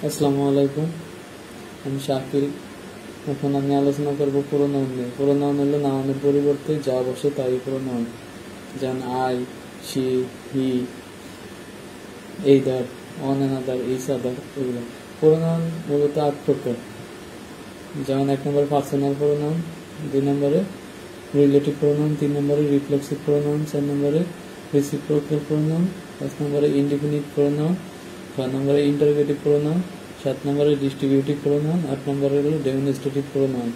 আসসালামু আলাইকুম, আমি শাকিল। এখন আমি আলোচনা করব প্রোনাউন নিয়ে। প্রোনাউন হলো নাউনের পরিবর্তে যা বসে তাই প্রোনাউন। যেমন I, she, he, either, one another, each other, এগুলো। প্রোনাউন মূলত 8 প্রকার। যেমন 1 নম্বরে পার্সোনাল প্রোনাউন, 2 নম্বরে রিলেটিভ প্রোনাউন, 3 নম্বরে রিফ্লেক্সিভ প্রোনাউন, 4 নম্বরে রেসিপ্রোকাল প্রোনাউন, 5 নম্বরে ইনডিফিনিট প্রোনাউন, 6 নম্বরে ইন্টারোগেটিভ প্রোনাউন, 7 নম্বরে ডিস্ট্রিবিউটিভ প্রোনাউন, 8 নম্বরে হলো ডেমনস্ট্রেটিভ প্রোনাউন।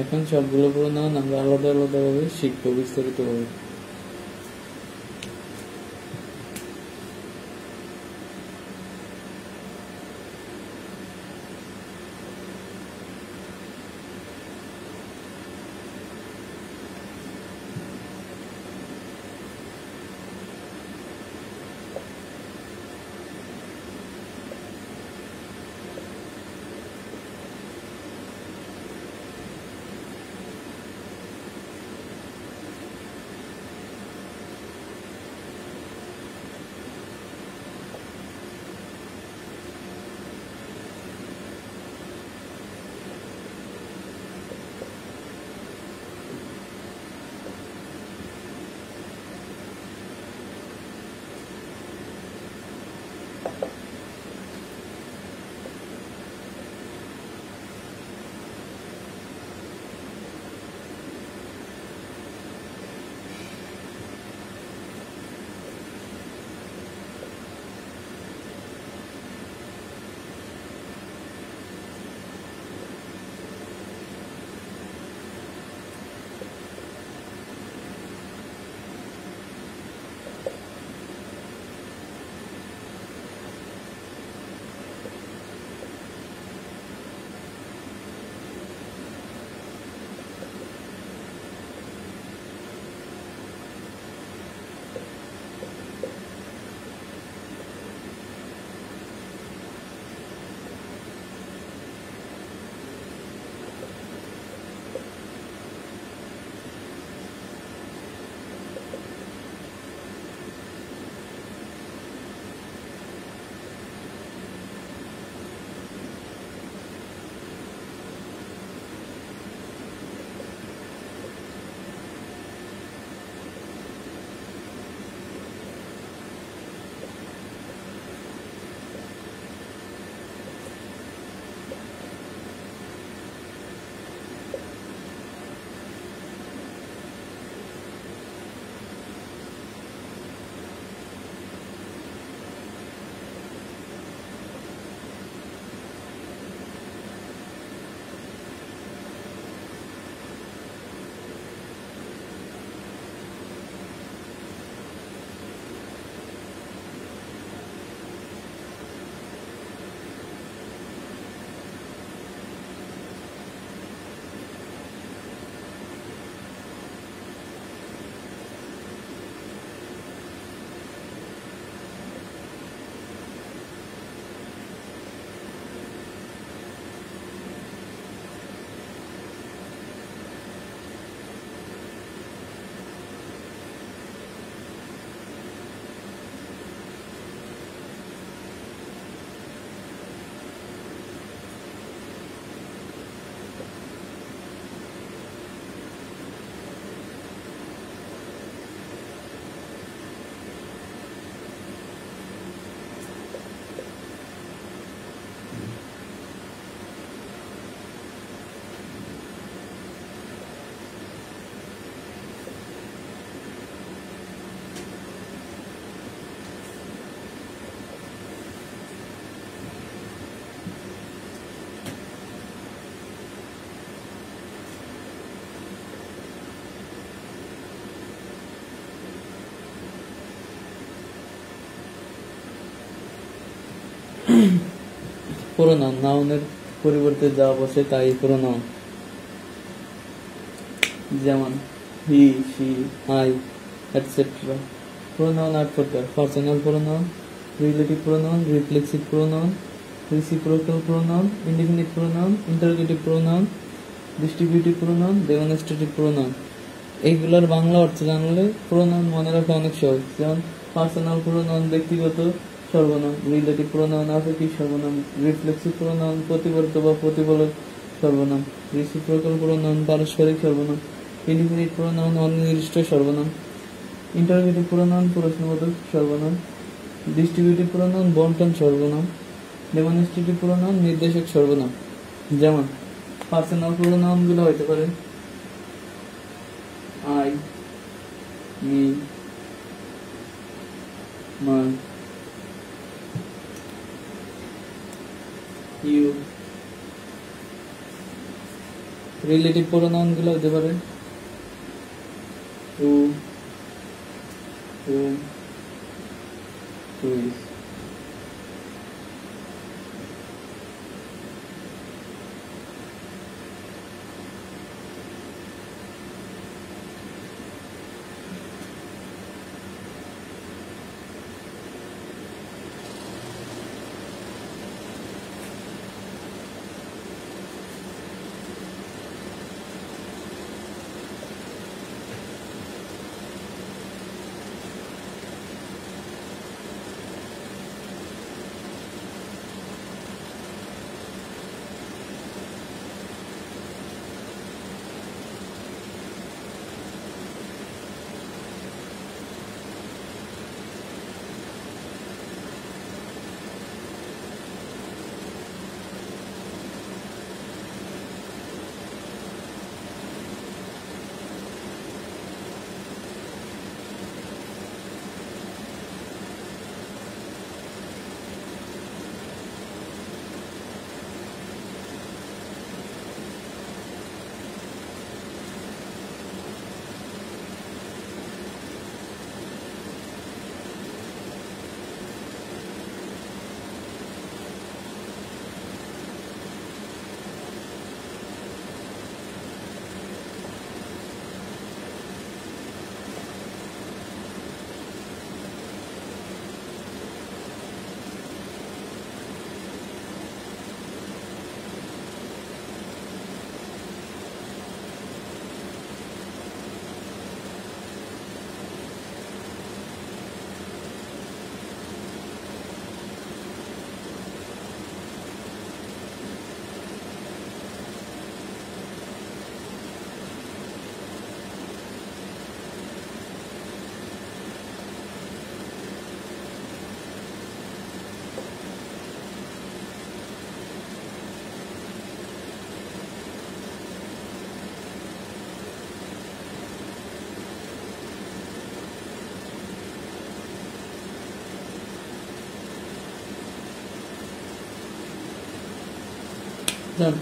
এখন সবগুলো প্রোনাউন আমরা আলাদা আলাদাভাবে শিখবো বিস্তারিতভাবে। প্রোনাউন নাউনের পরিবর্তে যা বসে তাই প্রোনাউন। যেমন হি, শি, আই, এটসেট্রা। প্রোনাউন 8 প্রকার: personal pronoun, relative pronoun, reflexive pronoun, reciprocal pronoun, indefinite pronoun, interrogative pronoun, distributive pronoun, demonstrative pronoun. এইগুলোর বাংলা অর্থ জানলে প্রোনাউন মনে রাখা অনেক সহজ। যেমন পার্সোনাল প্রোনাউন ব্যক্তিগত, সর্বনাম, রিলেটিভ প্রোনাউন আপেক্ষিক সর্বনাম, রিফ্লেক্সিভ প্রোনাউন প্রতিবর্ত বা প্রতিবলক সর্বনাম, রেসিপ্রোকাল প্রোনাউন পারস্পরিক সর্বনাম, ইনডিফিনিট প্রোনাউন অনির্দিষ্ট সর্বনাম, ইন্টারোগেটিভ প্রোনাউন প্রশ্নবোধক সর্বনাম, ডিস্ট্রিবিউটিভ প্রোনাউন বন্টন সর্বনাম, ডেমনস্ট্রেটিভ প্রোনাউন নির্দেশক সর্বনাম। যেমন পার্সোনাল প্রোনাউন গুলো হইতে পারে I, me, my, you. Relative pronoun গুলো হতে পারে who, whom, which.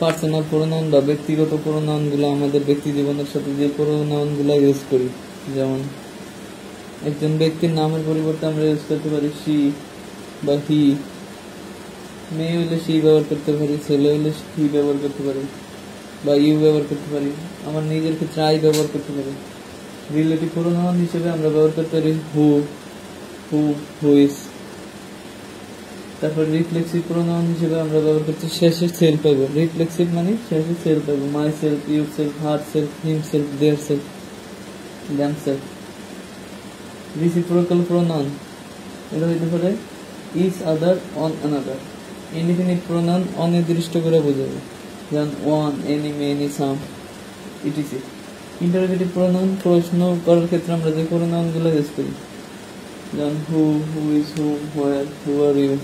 Personal pronoun বা ব্যক্তিগত প্রোনাউন গুলো আমাদের ব্যক্তি জীবনের সাথে যে প্রোনাউন গুলো ইউজ করি, যেমন একজন ব্যক্তির নামের পরিবর্তে আমরা ইউজ করতে পারি শি বা হি, মেয়ে হইলে শি ব্যবহার করতে পারি, ছেলে হইলে হি ব্যবহার করতে পারি বা ইউ ব্যবহার করতে পারি, আমার নিজের ক্ষেত্রে আই ব্যবহার করতে পারি। রিলেটিভ প্রোনাউন হিসেবে আমরা ব্যবহার করতে পারি হু, হুইজ। তারপর রিফ্লেক্সিভ প্রোনাউন হিসেবে আমরা ব্যবহার করছি শেষে সেলফ পাইব। রিফ্লেক্সিভ মানে শেষে সেলফ পাইব, myself, yourself, herself, himself, their self, them self. Reciprocal pronoun এটা হইতে পারে each other, one another. Indefinite pronoun অনির্দিষ্ট করে বোঝাবে, যেমন one, any, many, some, etc. Interrogative pronoun প্রশ্ন করার ক্ষেত্রে আমরা যে প্রোনাউন গুলো ইউজ করি, যেমন who, whose, whom, where, who are you.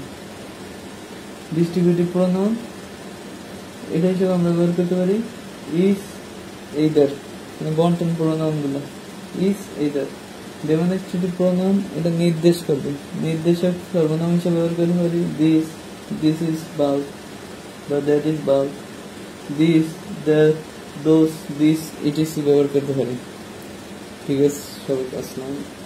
Distributive pronoun এটা হিসেবে আমরা ব্যবহার করতে পারি ইজ, এইদার, মানে বন্টন প্রোনাউন গুলো ইজ, এইদার। ডেমনস্ট্রেটিভ প্রোনাউন এটা নির্দেশ করবে, নির্দেশক সর্বনাম হিসেবে ব্যবহার করতে পারি দিস, দিস ইজ বাল্ব বা that is bulb, this, that, those, this, etc ব্যবহার করতে পারি। ঠিক আছে, সবাইকে আসসালাম।